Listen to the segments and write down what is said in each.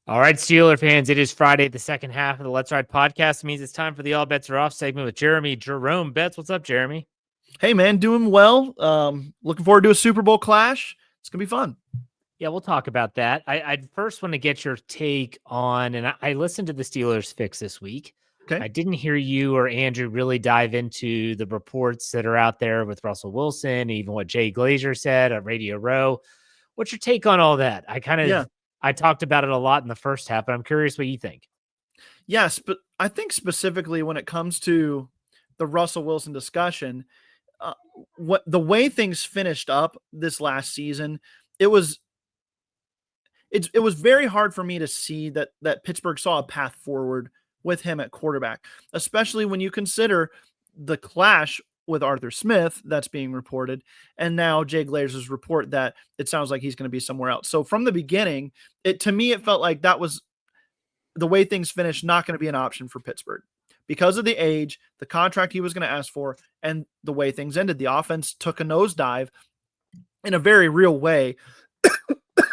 All right, Steeler fans, it is Friday, the second half of the Let's Ride podcast. It means it's time for the All Betz Are Off segment with Jerome Betz. What's up, Jeremy? Hey, man, doing well. Looking forward to a Super Bowl clash. It's going to be fun. Yeah, we'll talk about that. I'd first want to get your take on, and I listened to the Steelers fix this week. Okay. I didn't hear you or Andrew really dive into the reports that are out there with Russell Wilson, even what Jay Glazer said on Radio Row. What's your take on all that? I talked about it a lot in the first half, but I'm curious what you think. Yes, but I think specifically when it comes to the Russell Wilson discussion, what the way things finished up this last season, it was very hard for me to see that Pittsburgh saw a path forward with him at quarterback, especially when you consider the clash with Arthur Smith that's being reported, and now Jay Glazer's report that it sounds like he's going to be somewhere else. So from the beginning, to me, it felt like that was the way things finished, not going to be an option for Pittsburgh because of the age, the contract he was going to ask for, and the way things ended. The offense took a nosedive in a very real way,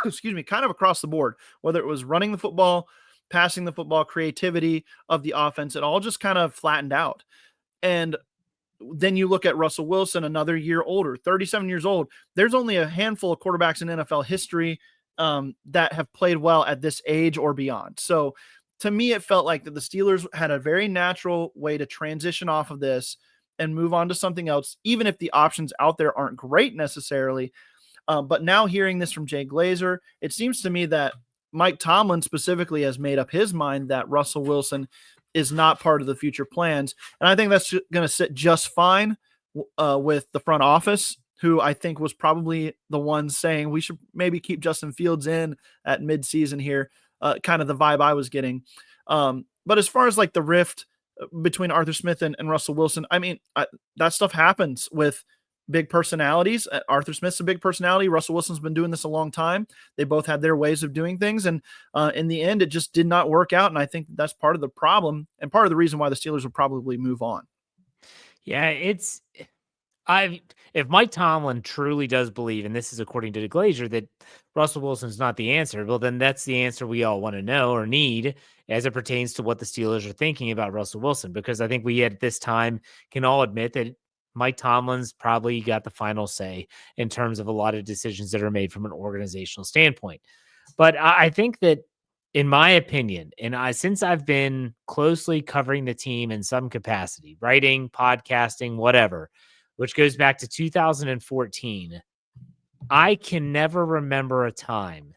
excuse me, kind of across the board, whether it was running the football, passing the football, creativity of the offense, it all just kind of flattened out. And then you look at Russell Wilson, another year older, 37 years old. There's only a handful of quarterbacks in NFL history that have played well at this age or beyond. So to me, it felt like that the Steelers had a very natural way to transition off of this and move on to something else, even if the options out there aren't great necessarily. But now hearing this from Jay Glazer, it seems to me that Mike Tomlin specifically has made up his mind that Russell Wilson is not part of the future plans. And I think that's going to sit just fine with the front office, who I think was probably the one saying we should maybe keep Justin Fields in at midseason here, kind of the vibe I was getting. But as far as like the rift between Arthur Smith and Russell Wilson, I mean, that stuff happens with big personalities. Arthur Smith's a big personality. Russell Wilson's been doing this a long time. They both had their ways of doing things. And in the end, it just did not work out. And I think that's part of the problem and part of the reason why the Steelers will probably move on. Yeah, if Mike Tomlin truly does believe, and this is according to the Glazer, that Russell Wilson's not the answer, well, then that's the answer we all want to know or need as it pertains to what the Steelers are thinking about Russell Wilson. Because I think we at this time can all admit that Mike Tomlin's probably got the final say in terms of a lot of decisions that are made from an organizational standpoint. But I think that, in my opinion, and since I've been closely covering the team in some capacity, writing, podcasting, whatever, which goes back to 2014, I can never remember a time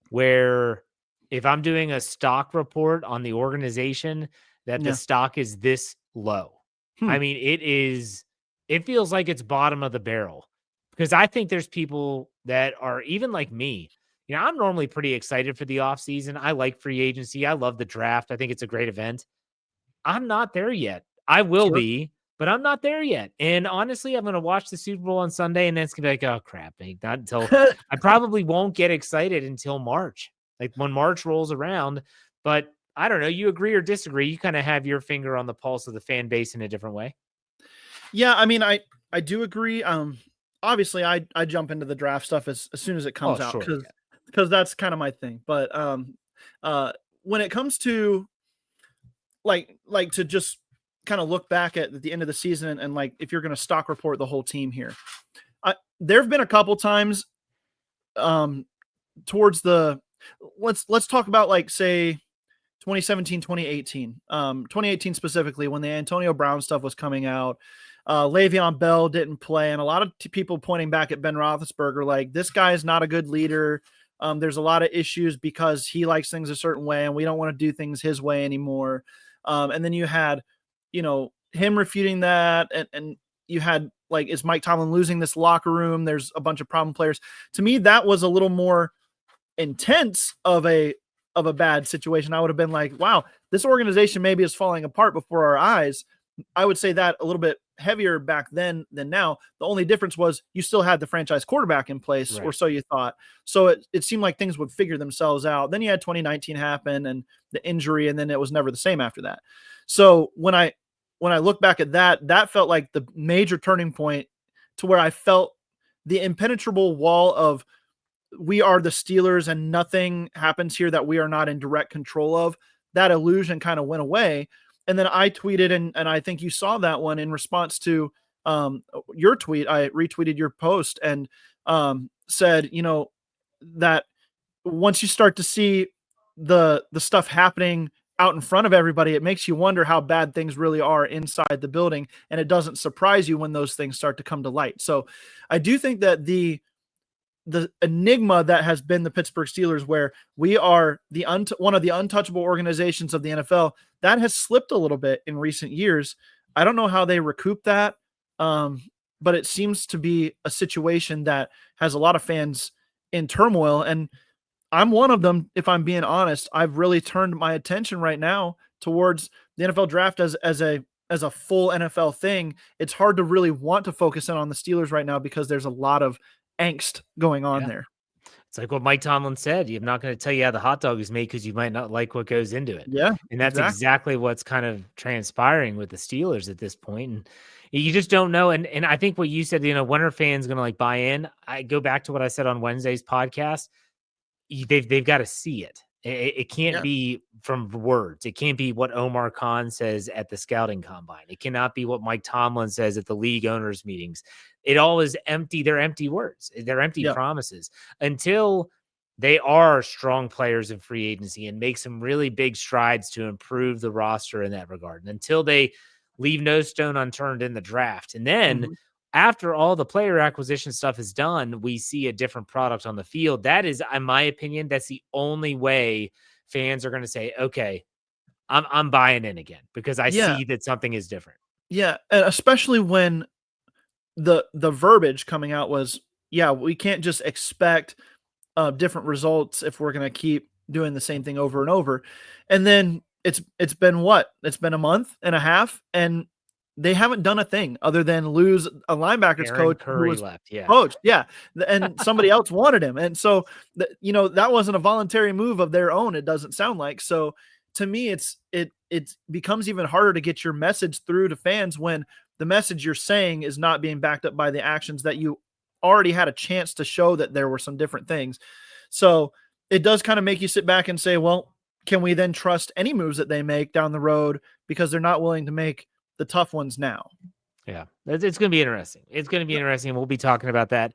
where if I'm doing a stock report on the organization that the stock is this low. I mean, it feels like it's bottom of the barrel, because I think there's people that are even like me. You know, I'm normally pretty excited for the offseason. I like free agency. I love the draft. I think it's a great event. I'm not there yet. I will be, but I'm not there yet. And honestly, I'm going to watch the Super Bowl on Sunday, and then it's going to be like, oh, crap. Not until I probably won't get excited until March, like when March rolls around. But I don't know. You agree or disagree? You kind of have your finger on the pulse of the fan base in a different way. Yeah, I mean, I do agree. Obviously, I jump into the draft stuff as soon as it comes out because that's kind of my thing. But when it comes to like to just kind of look back at the end of the season and like if you're going to stock report the whole team here, there have been a couple times towards the let's talk about like say 2017, 2018, 2018 specifically when the Antonio Brown stuff was coming out. Le'Veon Bell didn't play, and a lot of people pointing back at Ben Roethlisberger like this guy is not a good leader. There's a lot of issues because he likes things a certain way, and we don't want to do things his way anymore. And then you had, him refuting that, and you had like, is Mike Tomlin losing this locker room? There's a bunch of problem players. To me, that was a little more intense of a bad situation. I would have been like, wow, this organization maybe is falling apart before our eyes. I would say that a little bit heavier back then than now. The only difference was you still had the franchise quarterback in place, or so you thought. So it seemed like things would figure themselves out. Then you had 2019 happen and the injury, and then it was never the same after that. So when I look back at that felt like the major turning point to where I felt the impenetrable wall of we are the Steelers and nothing happens here that we are not in direct control of, that illusion kind of went away. And then I tweeted, and I think you saw that one in response to your tweet. I retweeted your post and said, that once you start to see the stuff happening out in front of everybody, it makes you wonder how bad things really are inside the building. And it doesn't surprise you when those things start to come to light. So I do think that the enigma that has been the Pittsburgh Steelers, where we are one of the untouchable organizations of the NFL, that has slipped a little bit in recent years. I don't know how they recoup that, but it seems to be a situation that has a lot of fans in turmoil. And I'm one of them, if I'm being honest. I've really turned my attention right now towards the NFL draft as a full NFL thing. It's hard to really want to focus in on the Steelers right now because there's a lot of angst going on there. It's like what Mike Tomlin said. I'm not going to tell you how the hot dog is made because you might not like what goes into it. Yeah. And that's exactly what's kind of transpiring with the Steelers at this point. And you just don't know. And I think what you said, when are fans going to like buy in? I go back to what I said on Wednesday's podcast. They've got to see it. It can't be from words. It can't be what Omar Khan says at the scouting combine. It cannot be what Mike Tomlin says at the league owners meetings. It all is empty. They're empty words. They're empty promises until they are strong players in free agency and make some really big strides to improve the roster in that regard. And until they leave no stone unturned in the draft. And then after all the player acquisition stuff is done, we see a different product on the field. That is, in my opinion, that's the only way fans are going to say, okay, I'm buying in again because I see that something is different. Yeah. And especially when the verbiage coming out was, we can't just expect different results if we're going to keep doing the same thing over and over. And then it's been what? It's been a month and a half, and they haven't done a thing other than lose a linebackers coach who was left. Coached. Yeah. And somebody else wanted him. And so, that wasn't a voluntary move of their own. It doesn't sound like. So to me, it becomes even harder to get your message through to fans when the message you're saying is not being backed up by the actions that you already had a chance to show that there were some different things. So it does kind of make you sit back and say, well, can we then trust any moves that they make down the road because they're not willing to make the tough ones now? Yeah, it's going to be interesting. It's going to be interesting. We'll be talking about that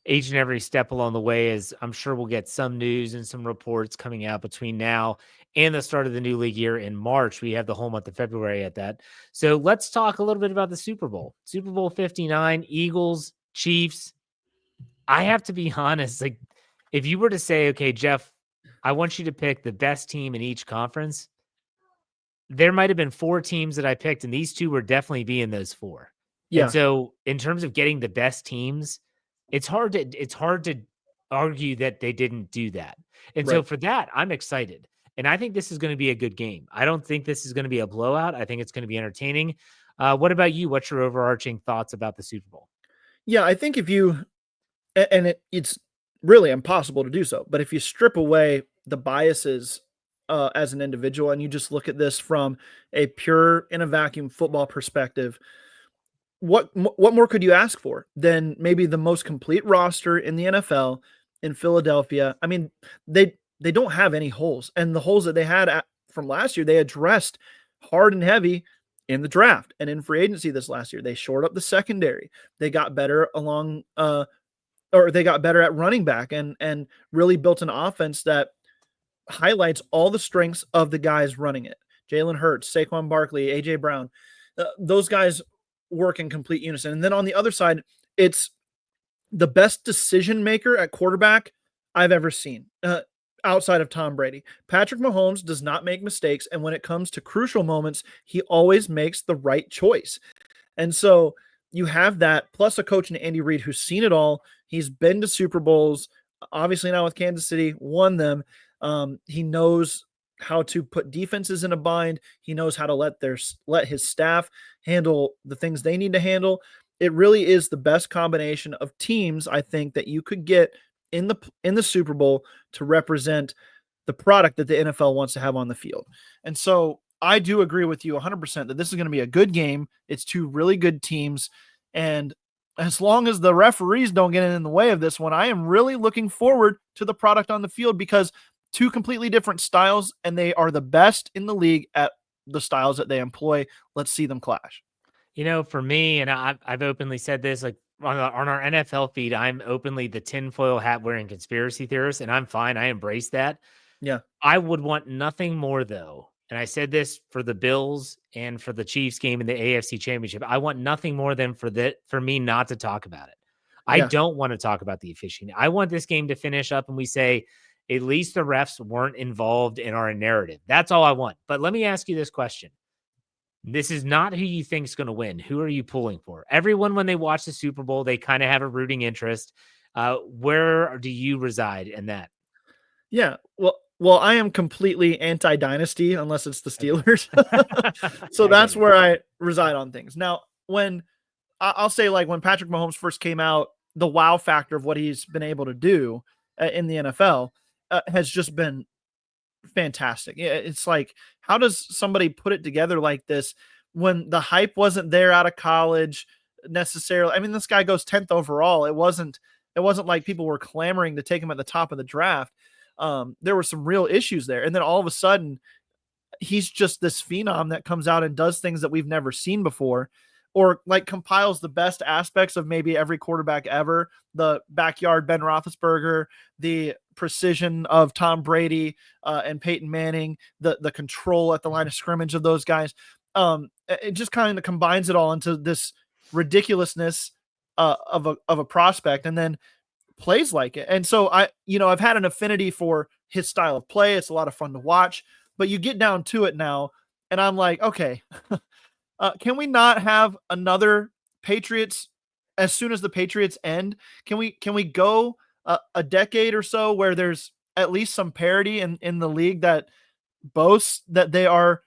each and every step along the way, as I'm sure we'll get some news and some reports coming out between now and the start of the new league year in March. We have the whole month of February at that. So let's talk a little bit about the Super Bowl. Super Bowl 59, Eagles, Chiefs. I have to be honest. Like, if you were to say, okay, Jeff, I want you to pick the best team in each conference, there might have been 4 teams that I picked, and these 2 were definitely being those 4. Yeah. And so in terms of getting the best teams, it's hard to argue that they didn't do that. And so for that, I'm excited. And I think this is going to be a good game. I don't think this is going to be a blowout. I think it's going to be entertaining. What about you? What's your overarching thoughts about the Super Bowl? Yeah, I think if you, and it's really impossible to do so, but if you strip away the biases as an individual and you just look at this from a pure in a vacuum football perspective, what more could you ask for than maybe the most complete roster in the NFL in Philadelphia? I mean, they don't have any holes, and the holes that they had from last year, they addressed hard and heavy in the draft and in free agency this last year. They shored up the secondary. They got better they got better at running back and really built an offense that highlights all the strengths of the guys running it. Jalen Hurts, Saquon Barkley, A.J. Brown, those guys work in complete unison. And then on the other side, it's the best decision maker at quarterback I've ever seen outside of Tom Brady. Patrick Mahomes does not make mistakes. And when it comes to crucial moments, he always makes the right choice. And so you have that, plus a coach in Andy Reid who's seen it all. He's been to Super Bowls, obviously now with Kansas City, won them. He knows how to put defenses in a bind. He knows how to let his staff handle the things they need to handle. It really is the best combination of teams, I think, that you could get in the Super Bowl to represent the product that the NFL wants to have on the field. And so I do agree with you 100% that this is going to be a good game. It's 2 really good teams. And as long as the referees don't get in the way of this one, I am really looking forward to the product on the field, because two completely different styles, and they are the best in the league at the styles that they employ. Let's see them clash. For me, and I've openly said this, like on our NFL feed, I'm openly the tinfoil hat wearing conspiracy theorist, and I'm fine. I embrace that. Yeah. I would want nothing more, though, and I said this for the Bills and for the Chiefs game in the AFC Championship. I want nothing more than for me not to talk about it. I Yeah. don't want to talk about the officiating. I want this game to finish up and we say, at least the refs weren't involved in our narrative. That's all I want. But let me ask you this question. This is not who you think is going to win. Who are you pulling for? Everyone, when they watch the Super Bowl, they kind of have a rooting interest. Where do you reside in that? Yeah. Well, I am completely anti-dynasty unless it's the Steelers. So that's where I reside on things. Now, when I'll say, like, when Patrick Mahomes first came out, the wow factor of what he's been able to do in the NFL has just been fantastic. It's like, how does somebody put it together like this when the hype wasn't there out of college necessarily? I mean, this guy goes 10th overall. It wasn't like people were clamoring to take him at the top of the draft. There were some real issues there. And then all of a sudden, he's just this phenom that comes out and does things that we've never seen before, or like compiles the best aspects of maybe every quarterback ever, the backyard Ben Roethlisberger, the precision of Tom Brady and Peyton Manning, the control at the line of scrimmage of those guys. It just kind of combines it all into this ridiculousness of a prospect, and then plays like it. And so I've had an affinity for his style of play. It's a lot of fun to watch, but you get down to it now, and I'm like, okay, can we not have another Patriots as soon as the Patriots end? Can we go a decade or so where there's at least some parity in the league that boasts that they are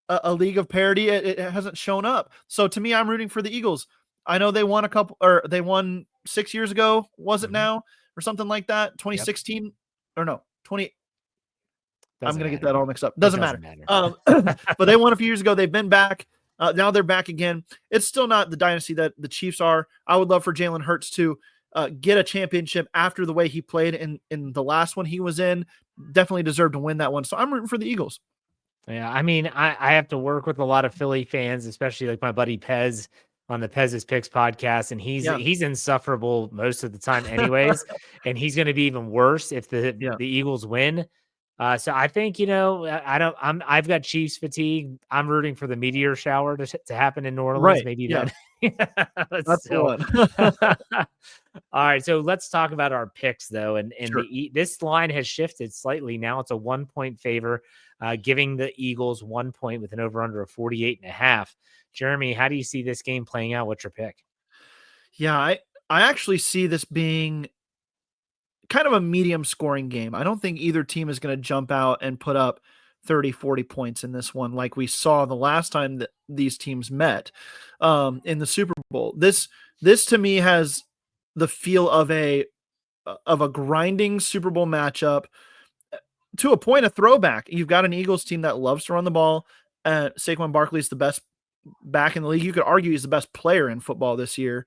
a league of parity? It hasn't shown up. So to me, I'm rooting for the Eagles. I know they won 6 years ago, was it now, or something like that? 2016 or no, 20. I'm going to get that all mixed up. Doesn't matter. But they won a few years ago. They've been back. Now they're back again. It's still not the dynasty that the Chiefs are. I would love for Jalen Hurts to get a championship after the way he played in the last one he was in. Definitely deserved to win that one. So I'm rooting for the Eagles. Yeah, I mean, I have to work with a lot of Philly fans, especially like my buddy Pez on the Pez's Picks podcast, and he's insufferable most of the time anyways, and he's going to be even worse if the Eagles win. So I think, I've got Chiefs fatigue. I'm rooting for the meteor shower to happen in New Orleans. Right. Maybe then. That's the one. All right. So let's talk about our picks though. And Sure. This line has shifted slightly. Now it's a 1-point favor, giving the Eagles 1 point with an over under of 48.5. Jeremy, how do you see this game playing out? What's your pick? Yeah, I actually see this being kind of a medium scoring game. I don't think either team is going to jump out and put up 30, 40 points in this one, like we saw the last time that these teams met in the Super Bowl. This to me has the feel of a grinding Super Bowl matchup, to a point, a throwback. You've got an Eagles team that loves to run the ball. Saquon Barkley is the best back in the league. You could argue he's the best player in football this year,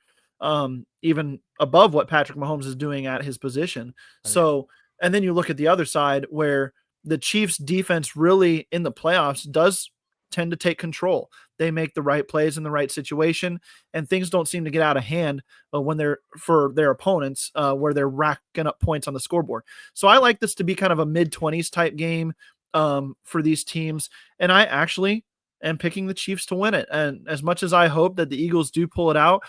even above what Patrick Mahomes is doing at his position. Okay. So, and then you look at the other side where the Chiefs defense really in the playoffs does tend to take control. They make the right plays in the right situation, and things don't seem to get out of hand when they're for their opponents, where they're racking up points on the scoreboard. So I like this to be kind of a mid-20s type game for these teams, and I actually am picking the Chiefs to win it. And as much as I hope that the Eagles do pull it out,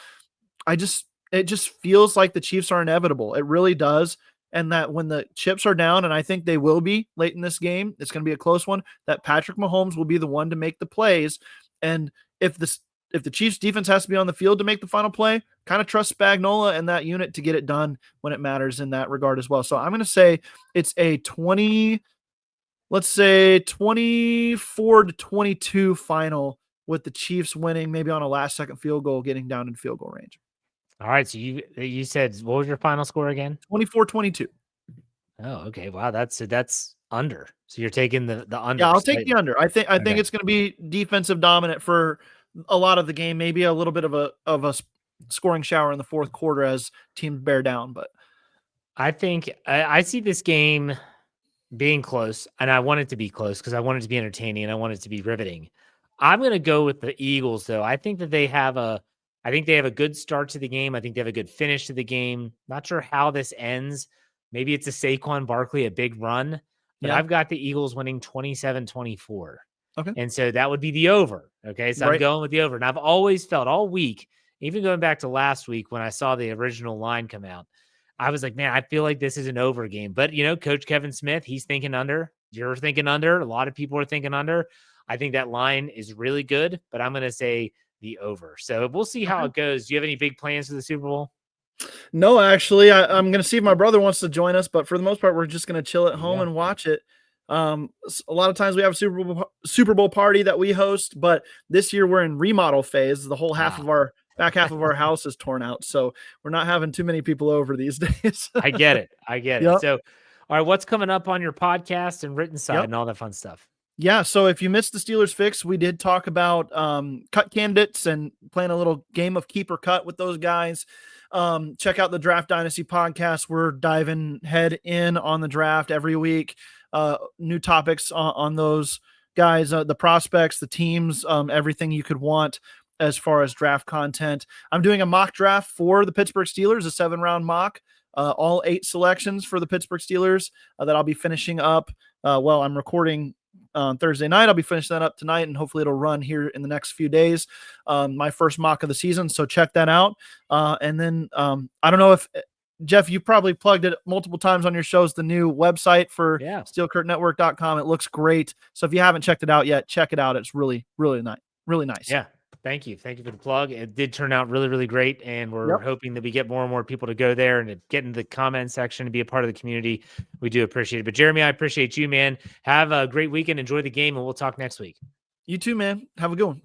it just feels like the Chiefs are inevitable. It really does. And that when the chips are down, and I think they will be late in this game, it's going to be a close one, that Patrick Mahomes will be the one to make the plays. And if the Chiefs defense has to be on the field to make the final play, kind of trust Spagnuolo and that unit to get it done when it matters in that regard as well. So I'm going to say it's a 24-22 final, with the Chiefs winning, maybe on a last second field goal, getting down in field goal range. All right. So you said, what was your final score again? 24-22. Oh, okay. Wow. That's under. So you're taking the under. Yeah, I'll take the under. I think it's going to be defensive dominant for a lot of the game. Maybe a little bit of a scoring shower in the fourth quarter as teams bear down. But I think I see this game being close, and I want it to be close because I want it to be entertaining and I want it to be riveting. I'm going to go with the Eagles, though. I think they have a good start to the game. I think they have a good finish to the game. Not sure how this ends. Maybe it's a Saquon Barkley, a big run, but yeah, I've got the Eagles winning 27-24. okay, And so that would be the over. Okay. So I'm right, going with the over. And I've always felt all week, even going back to last week when I saw the original line come out, I was like, man, I feel like this is an over game. But, Coach Kevin Smith, he's thinking under. You're thinking under. A lot of people are thinking under. I think that line is really good, but I'm going to say the over. So we'll see how okay. it goes. Do you have any big plans for the Super Bowl? No, actually, I'm going to see if my brother wants to join us, but for the most part, we're just going to chill at There you home go. and watch it. A lot of times we have a Super Bowl party that we host, but this year we're in remodel phase. The whole back half of our house is torn out, so we're not having too many people over these days. I get it. I get it. Yep. So, all right, what's coming up on your podcast and written side Yep. and all that fun stuff? Yeah, so if you missed the Steelers Fix, we did talk about cut candidates and playing a little game of keep or cut with those guys. Check out the Draft Dynasty podcast. We're diving head in on the draft every week. New topics on those guys, the prospects, the teams, everything you could want as far as draft content. I'm doing a mock draft for the Pittsburgh Steelers, a 7-round mock, all 8 selections for the Pittsburgh Steelers that I'll be finishing up. I'm recording on Thursday night. I'll be finishing that up tonight, and hopefully it'll run here in the next few days. My first mock of the season, so check that out. And then I don't know if Jeff, you probably plugged it multiple times on your shows, the new website for steelcurtnetwork.com. It looks great. So if you haven't checked it out yet, check it out. It's really, really nice. Really nice. Yeah. Thank you. Thank you for the plug. It did turn out really, really great. And we're hoping that we get more and more people to go there and get in the comment section and be a part of the community. We do appreciate it. But Jeremy, I appreciate you, man. Have a great weekend. Enjoy the game, and we'll talk next week. You too, man. Have a good one.